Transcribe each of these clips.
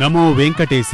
నమో వెంకటేశ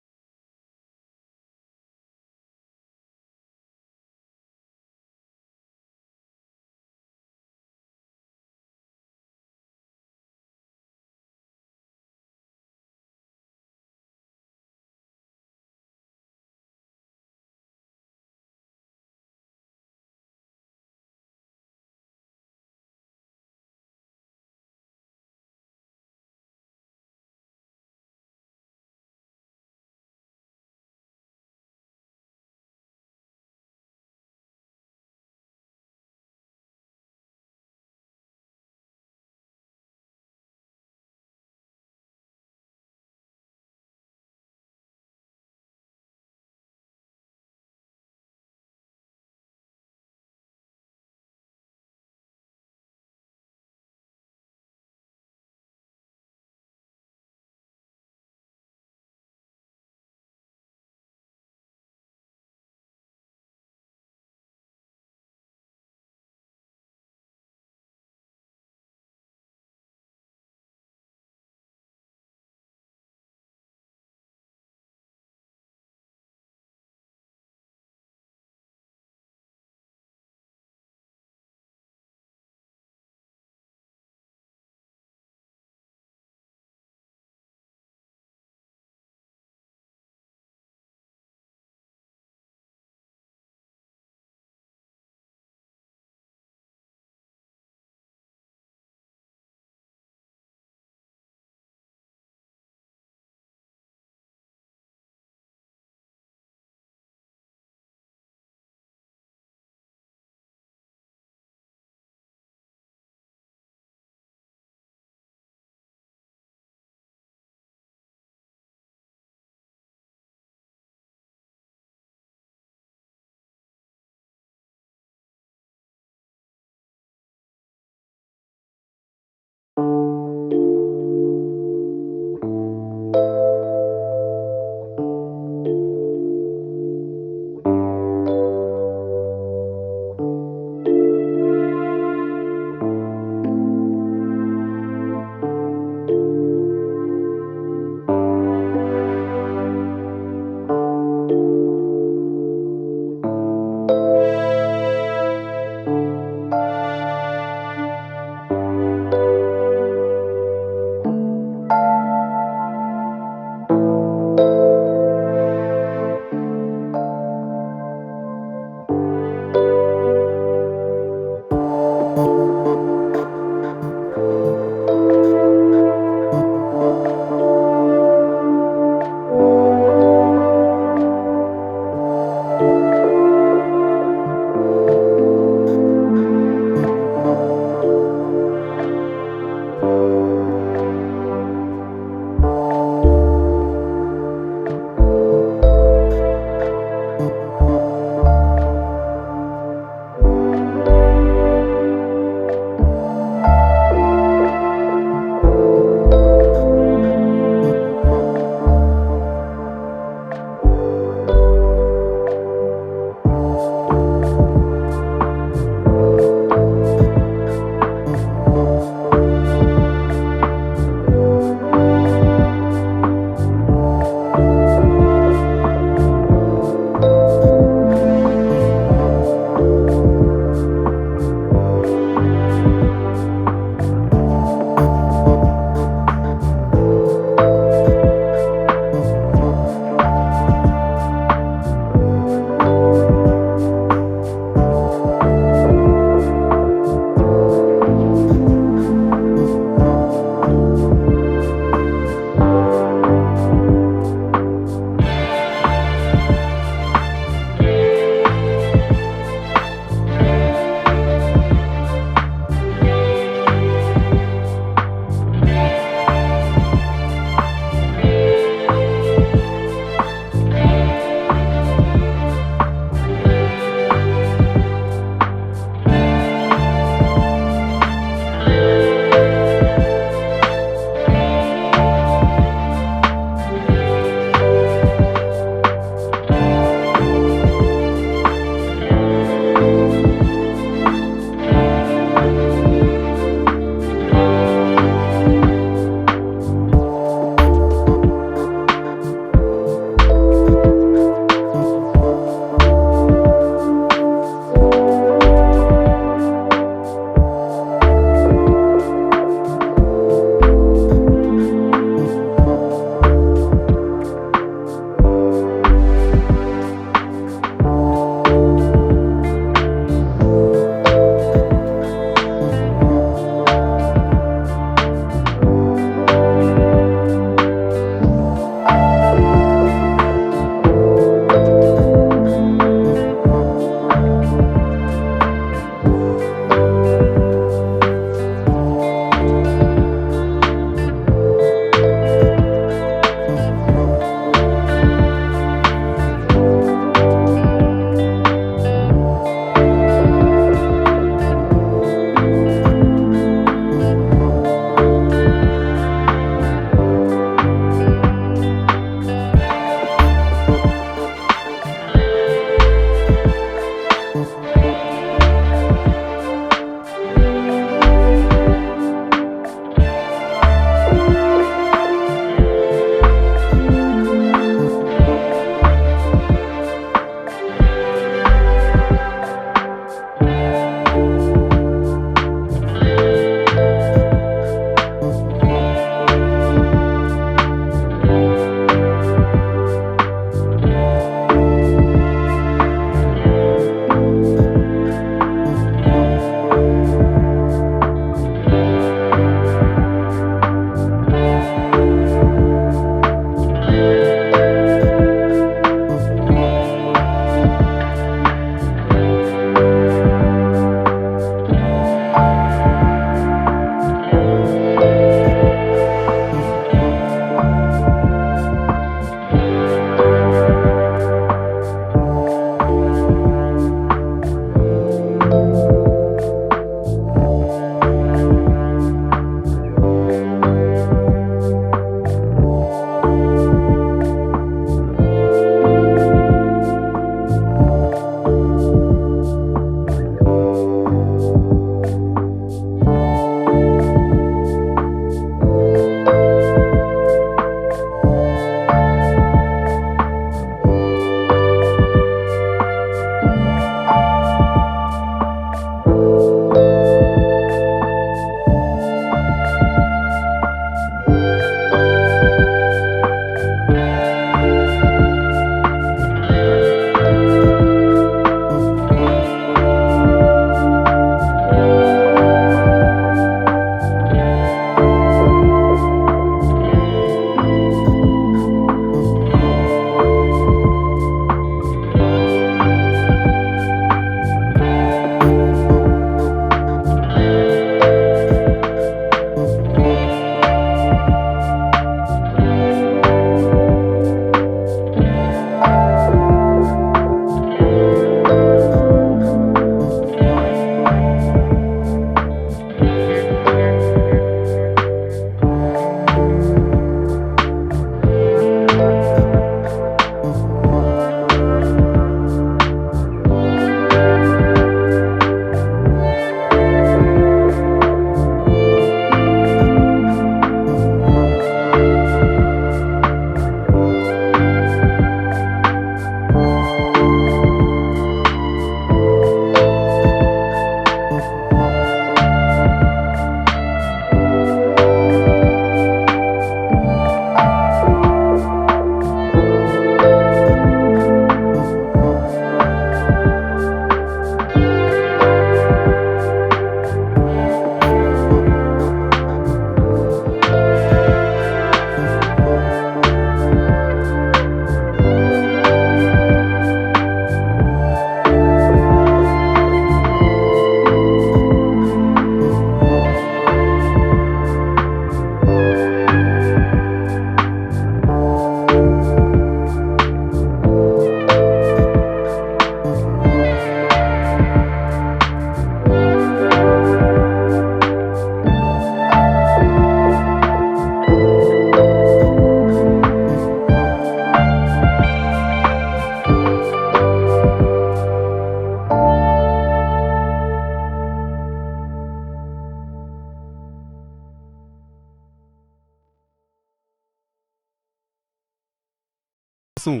కోసం,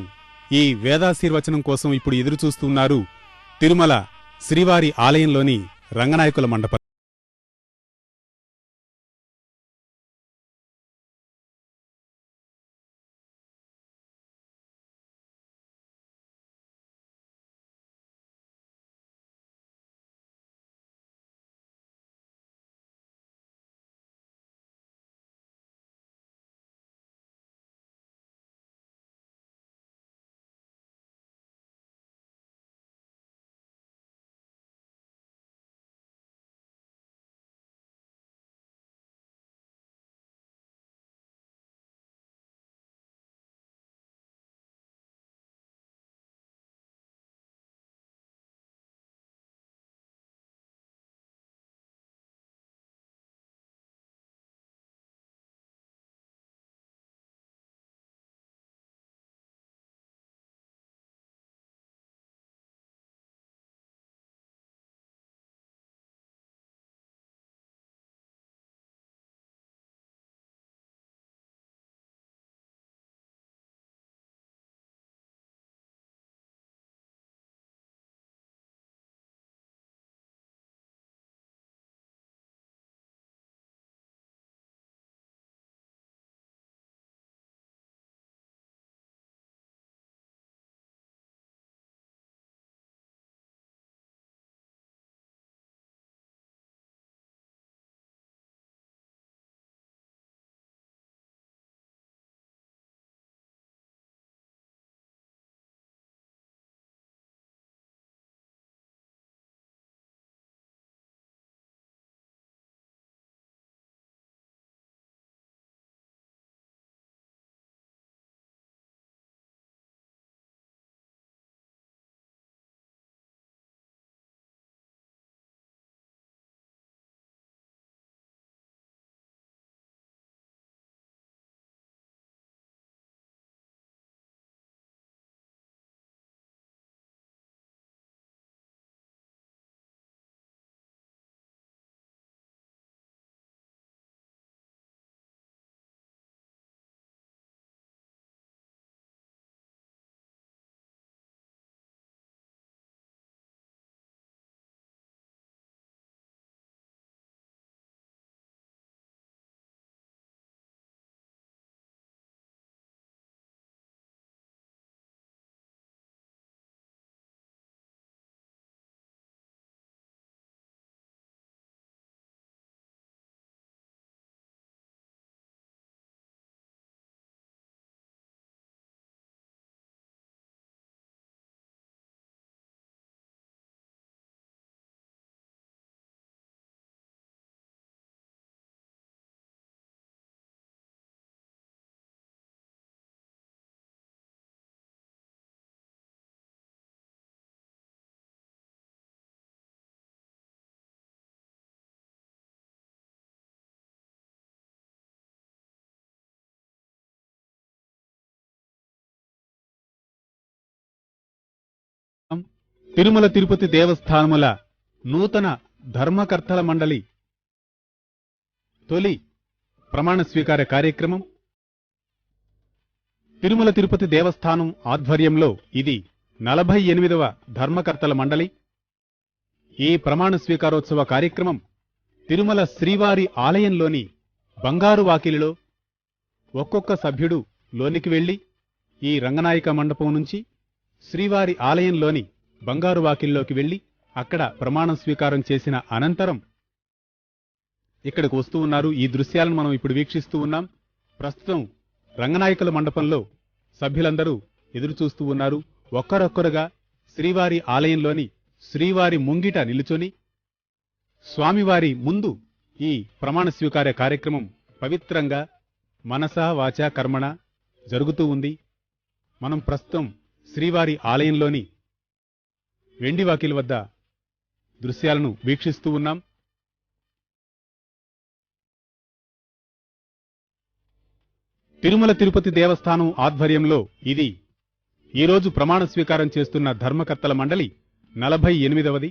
ఈ వేదాశీర్వచనం కోసం ఇప్పుడు ఎదురుచూస్తున్నారు తిరుమల శ్రీవారి ఆలయంలోని రంగనాయకుల మండపం. తిరుమల తిరుపతి దేవస్థానముల నూతన ధర్మకర్తల మండలి తొలి ప్రమాణ స్వీకార కార్యక్రమం తిరుమల తిరుపతి దేవస్థానం ఆధ్వర్యంలో ఇది 48వ ధర్మకర్తల మండలి. ఈ ప్రమాణ స్వీకారోత్సవ కార్యక్రమం తిరుమల శ్రీవారి ఆలయంలోని బంగారు వాకిలిలో ఒక్కొక్క సభ్యుడు లోనికి వెళ్లి ఈ రంగనాయక మండపం నుంచి శ్రీవారి ఆలయంలోని బంగారు వాకిల్లోకి వెళ్లి అక్కడ ప్రమాణ స్వీకారం చేసిన అనంతరం ఇక్కడికి వస్తూ ఉన్నారు. ఈ దృశ్యాలను మనం ఇప్పుడు వీక్షిస్తూ ఉన్నాం. ప్రస్తుతం రంగనాయకుల మండపంలో సభ్యులందరూ ఎదురు చూస్తూ ఉన్నారు. ఒక్కరొక్కరుగా శ్రీవారి ఆలయంలోని శ్రీవారి ముంగిట నిలుచొని స్వామివారి ముందు ఈ ప్రమాణ స్వీకార కార్యక్రమం పవిత్రంగా మనసా వాచా కర్మణ జరుగుతూ ఉంది. మనం ప్రస్తుతం శ్రీవారి ఆలయంలోని వెండి వాకిలి వద్ద దృశ్యాలను వీక్షిస్తూ ఉన్నాం. తిరుమల తిరుపతి దేవస్థానం ఆధ్వర్యంలో ఇది ఈరోజు ప్రమాణ స్వీకారం చేస్తున్న ధర్మకర్తల మండలి 48వది.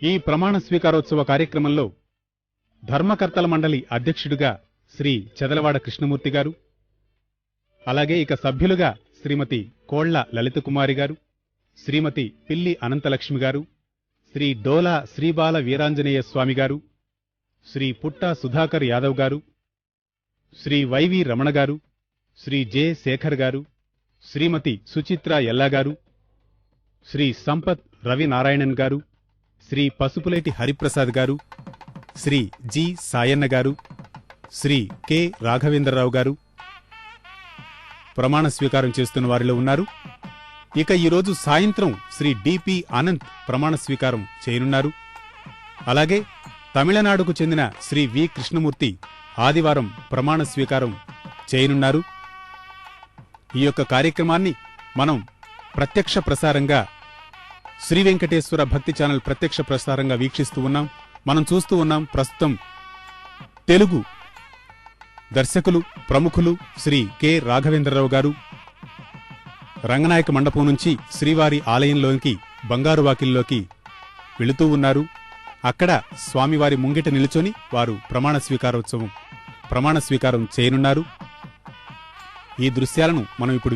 ఈ ప్రమాణ స్వీకారోత్సవ కార్యక్రమంలో ధర్మకర్తల మండలి అధ్యక్షుడిగా శ్రీ చదలవాడ కృష్ణమూర్తి గారు, అలాగే ఇక సభ్యులుగా శ్రీమతి కోళ్ల లలితకుమారి గారు, శ్రీమతి పిల్లి అనంతలక్ష్మి గారు, శ్రీ డోలా శ్రీబాల వీరాంజనేయ స్వామి గారు, శ్రీ పుట్టా సుధాకర్ యాదవ్ గారు, శ్రీ వైవి రమణ గారు, శ్రీ జె శేఖర్ గారు, శ్రీమతి సుచిత్ర ఎల్లా గారు, శ్రీ సంపత్ రవినారాయణన్ గారు, శ్రీ పసుపులేటి హరిప్రసాద్ గారు, శ్రీ జి సాయన్న గారు, శ్రీ కె రాఘవేంద్రరావు గారు ప్రమాణ స్వీకారం చేస్తున్న వారిలో ఉన్నారు. ఇక ఈరోజు సాయంత్రం శ్రీ డిపి అనంత్ ప్రమాణ స్వీకారం చేయనున్నారు. అలాగే తమిళనాడుకు చెందిన శ్రీ వి కృష్ణమూర్తి ఆదివారం ప్రమాణ స్వీకారం చేయనున్నారు. ఈ యొక్క కార్యక్రమాన్ని మనం ప్రత్యక్ష ప్రసారంగా శ్రీ వెంకటేశ్వర భక్తి ఛానల్ ప్రత్యక్ష ప్రసారంగా వీక్షిస్తూ ఉన్నాం. మనం చూస్తూ ఉన్నాం. ప్రస్తుతం తెలుగు దర్శకులు ప్రముఖులు శ్రీ కె రాఘవేంద్రరావు గారు రంగనాయక మండపం నుంచి శ్రీవారి ఆలయంలోకి బంగారు వాకిల్లోకి వెళుతూ ఉన్నారు. అక్కడ స్వామివారి ముంగిట నిలుచొని వారు ప్రమాణ స్వీకారం చేయనున్నారు. ఈ దృశ్యాలను మనం ఇప్పుడు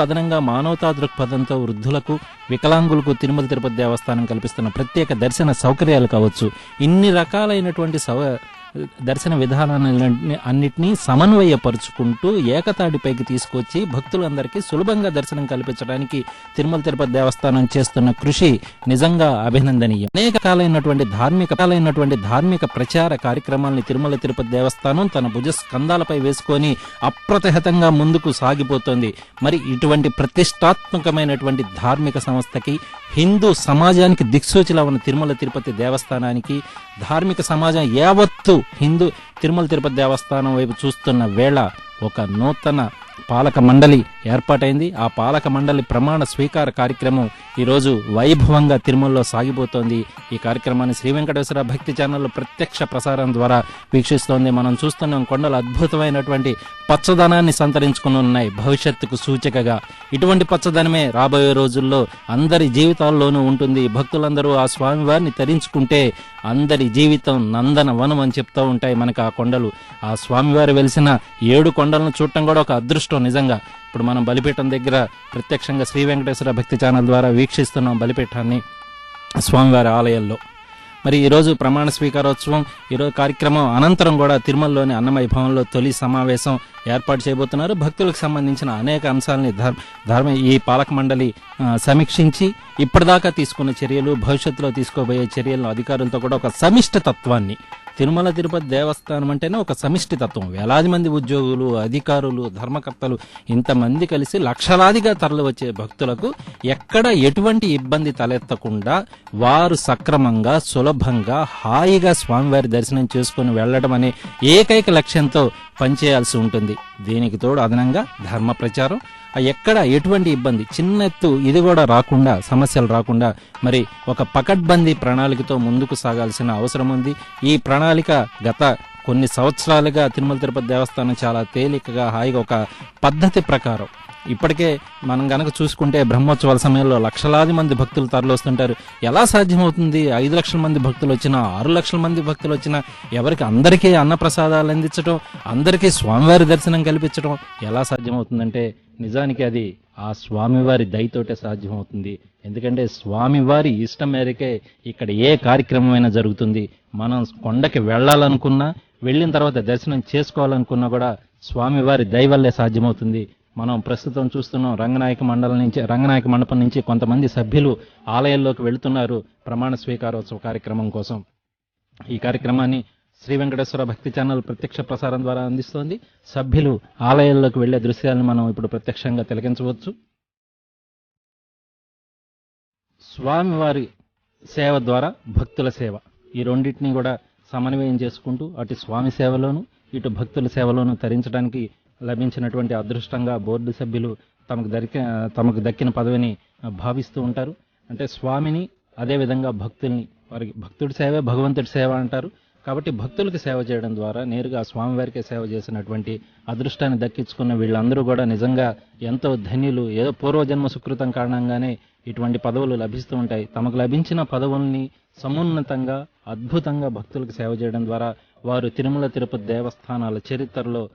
అదనంగా మానవతా దృక్పథంతో వృద్ధులకు, వికలాంగులకు తిరుమల తిరుపతి దేవస్థానం కల్పిస్తున్న ప్రత్యేక దర్శన సౌకర్యాలు కావచ్చు, ఇన్ని రకాలైనటువంటి దర్శన విధానాన్ని అన్నిటినీ సమన్వయపరుచుకుంటూ ఏకతాటిపైకి తీసుకొచ్చి భక్తులందరికీ సులభంగా దర్శనం కల్పించడానికి తిరుమల తిరుపతి దేవస్థానం చేస్తున్న కృషి నిజంగా అభినందనీయం. అనేక కాలైనటువంటి ధార్మిక ప్రచార కార్యక్రమాల్ని తిరుమల తిరుపతి దేవస్థానం తన భుజ స్కంధాలపై వేసుకొని అప్రతిహతంగా ముందుకు సాగిపోతోంది. మరి ఇటువంటి ప్రతిష్టాత్మకమైనటువంటి ధార్మిక సంస్థకి, హిందూ సమాజానికి దిక్సూచిలా ఉన్న తిరుమల తిరుపతి దేవస్థానానికి, ధార్మిక సమాజం యావత్తు తిరుమల తిరుపతి దేవస్థానం వైపు చూస్తున్న వేళ ఒక నూతన పాలక మండలి ఏర్పాటైంది. ఆ పాలక మండలి ప్రమాణ స్వీకార కార్యక్రమం ఈరోజు వైభవంగా తిరుమలలో సాగిపోతోంది. ఈ కార్యక్రమాన్ని శ్రీ వెంకటేశ్వర భక్తి ఛానల్ ప్రత్యక్ష ప్రసారం ద్వారా వీక్షిస్తోంది. మనం చూస్తున్నాం కొండలు అద్భుతమైనటువంటి పచ్చదనాన్ని సంతరించుకుని ఉన్నాయి భవిష్యత్తుకు సూచికగా. ఇటువంటి పచ్చదనమే రాబోయే రోజుల్లో అందరి జీవితాల్లోనూ ఉంటుంది. భక్తులందరూ ఆ స్వామివారిని తరించుకుంటే అందరి జీవితం నందన వనం అని చెప్తూ ఉంటాయి మనకు ఆ కొండలు. ఆ స్వామివారు వెలిసిన 7 కొండలను చూడటం కూడా ఒక అదృష్టం నిజంగా. ఇప్పుడు మనం బలిపీఠం దగ్గర ప్రత్యక్షంగా శ్రీ వెంకటేశ్వర భక్తి ఛానల్ ద్వారా వీక్షిస్తున్నాం బలిపీఠాన్ని స్వామివారి ఆలయంలో. మరి ఈరోజు ప్రమాణ స్వీకారోత్సవం, ఈరోజు కార్యక్రమం అనంతరం కూడా తిరుమలలోని అన్నమయ్య భవన్లో తొలి సమావేశం ఏర్పాటు చేయబోతున్నారు. భక్తులకు సంబంధించిన అనేక అంశాలని ఈ పాలక మండలి సమీక్షించి ఇప్పటిదాకా తీసుకున్న చర్యలు, భవిష్యత్తులో తీసుకోబోయే చర్యలను అధికారులతో కూడా ఒక సమిష్టి తత్వాన్ని, తిరుమల తిరుపతి దేవస్థానం అంటేనే ఒక సమిష్టి తత్వం. వేలాది మంది ఉద్యోగులు, అధికారులు, ధర్మకర్తలు ఇంతమంది కలిసి లక్షలాదిగా తరలి వచ్చే భక్తులకు ఎక్కడ ఎటువంటి ఇబ్బంది తలెత్తకుండా వారు సక్రమంగా, సులభంగా, హాయిగా స్వామివారి దర్శనం చేసుకుని వెళ్లడం అనే ఏకైక లక్ష్యంతో పనిచేయాల్సి ఉంటుంది. దీనికి తోడు అదనంగా ధర్మ ప్రచారం, ఎక్కడ ఎటువంటి ఇబ్బంది, చిన్నెత్తు ఇది కూడా రాకుండా, సమస్యలు రాకుండా మరి ఒక పకడ్బందీ ప్రణాళికతో ముందుకు సాగాల్సిన అవసరం ఉంది. ఈ ప్రణాళిక గత కొన్ని సంవత్సరాలుగా తిరుమల తిరుపతి దేవస్థానం చాలా తేలికగా, హాయిగా ఒక పద్ధతి ప్రకారం ఇప్పటికే మనం గనక చూసుకుంటే బ్రహ్మోత్సవాల సమయంలో లక్షలాది మంది భక్తులు తరలివస్తుంటారు. ఎలా సాధ్యమవుతుంది? 5 లక్షల మంది భక్తులు వచ్చినా, 6 లక్షల మంది భక్తులు వచ్చినా ఎవరికి అందరికీ అన్నప్రసాదాలు అందించడం, అందరికీ స్వామివారి దర్శనం కల్పించడం ఎలా సాధ్యమవుతుందంటే నిజానికి అది ఆ స్వామివారి దయతోటే సాధ్యమవుతుంది. ఎందుకంటే స్వామివారి ఇష్టం మేరకే ఇక్కడ ఏ కార్యక్రమమైనా జరుగుతుంది. మనం కొండకి వెళ్లాలనుకున్నా, వెళ్ళిన తర్వాత దర్శనం చేసుకోవాలనుకున్నా కూడా స్వామివారి దయ వల్లే సాధ్యమవుతుంది. మనం ప్రస్తుతం చూస్తున్నాం రంగనాయక మండపం నుంచి కొంతమంది సభ్యులు ఆలయంలోకి వెళుతున్నారు ప్రమాణ స్వీకారోత్సవ కార్యక్రమం కోసం. ఈ కార్యక్రమాన్ని శ్రీ వెంకటేశ్వర భక్తి ఛానల్ ప్రత్యక్ష ప్రసారం ద్వారా అందిస్తోంది. సభ్యులు ఆలయాల్లోకి వెళ్లే దృశ్యాలను మనం ఇప్పుడు ప్రత్యక్షంగా తిలకించవచ్చు. స్వామివారి సేవ ద్వారా భక్తుల సేవ, ఈ రెండింటినీ కూడా సమన్వయం చేసుకుంటూ అటు స్వామి సేవలోను, ఇటు భక్తుల సేవలోను తరించడానికి లభించినటువంటి అదృష్టంగా బోర్డు సభ్యులు తమకు దక్కిన పదవిని భావిస్తూ ఉంటారు. అంటే స్వామిని, అదేవిధంగా భక్తుల్ని, వారికి భక్తుడి సేవే భగవంతుడి సేవ అంటారు. కాబట్టి భక్తులకు సేవ చేయడం ద్వారా నేరుగా స్వామివారికే సేవ చేసినటువంటి అదృష్టాన్ని దక్కించుకున్న వీళ్ళందరూ కూడా నిజంగా ఎంతో ధన్యులు. ఏదో పూర్వజన్మ సుకృతం కారణంగానే ఇటువంటి పదవులు లభిస్తూ ఉంటాయి. తమకు లభించిన పదవుల్ని సమున్నతంగా, అద్భుతంగా భక్తులకు సేవ చేయడం ద్వారా వారు తిరుమల తిరుపతి దేవస్థానాల చరిత్రలో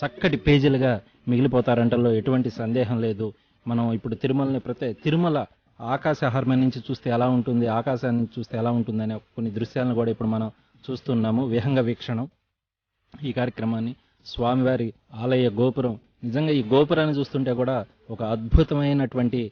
చక్కటి పేజీలుగా మిగిలిపోతారంటలో ఎటువంటి సందేహం లేదు. మనం ఇప్పుడు తిరుమల ఆకాశ హర్మ నుంచి చూస్తే ఎలా ఉంటుంది, ఆకాశాన్ని నుంచి చూస్తే ఎలా ఉంటుంది అనే కొన్ని దృశ్యాలను కూడా ఇప్పుడు మనం చూస్తున్నాము. విహంగ వీక్షణం ఈ కార్యక్రమాన్ని, స్వామివారి ఆలయ గోపురం, నిజంగా ఈ గోపురాన్ని చూస్తుంటే కూడా ఒక అద్భుతమైనటువంటి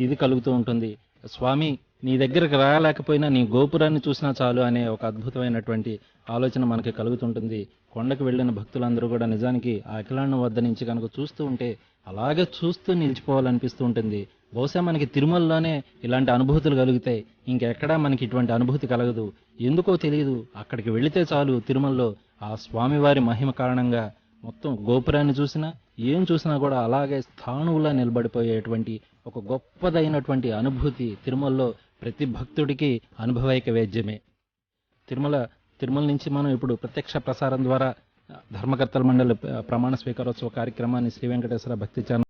ఇది కలుగుతూ ఉంటుంది. స్వామి నీ దగ్గరకు రాలేకపోయినా నీ గోపురాన్ని చూసినా చాలు అనే ఒక అద్భుతమైనటువంటి ఆలోచన మనకి కలుగుతుంటుంది. కొండకు వెళ్ళిన భక్తులందరూ కూడా నిజానికి ఆ అఖిలాండం వద్ద నుంచి కనుక చూస్తూ ఉంటే అలాగే చూస్తూ నిలిచిపోవాలనిపిస్తూ ఉంటుంది. బహుశా మనకి తిరుమలలోనే ఇలాంటి అనుభూతులు కలుగుతాయి, ఇంకెక్కడా మనకి ఇటువంటి అనుభూతి కలగదు. ఎందుకో తెలియదు, అక్కడికి వెళితే చాలు తిరుమలలో ఆ స్వామివారి మహిమ కారణంగా మొత్తం గోపురాన్ని చూసినా, ఏం చూసినా కూడా అలాగే స్థాణువులా నిలబడిపోయేటువంటి ఒక గొప్పదైనటువంటి అనుభూతి తిరుమలలో ప్రతి భక్తుడికి అనుభవైక వేద్యమే. తిరుమల నుంచి మనం ఇప్పుడు ప్రత్యక్ష ప్రసారం ద్వారా ధర్మకర్తల మండలి ప్రమాణ స్వీకారోత్సవ కార్యక్రమాన్ని శ్రీ వెంకటేశ్వర భక్తి ఛానల్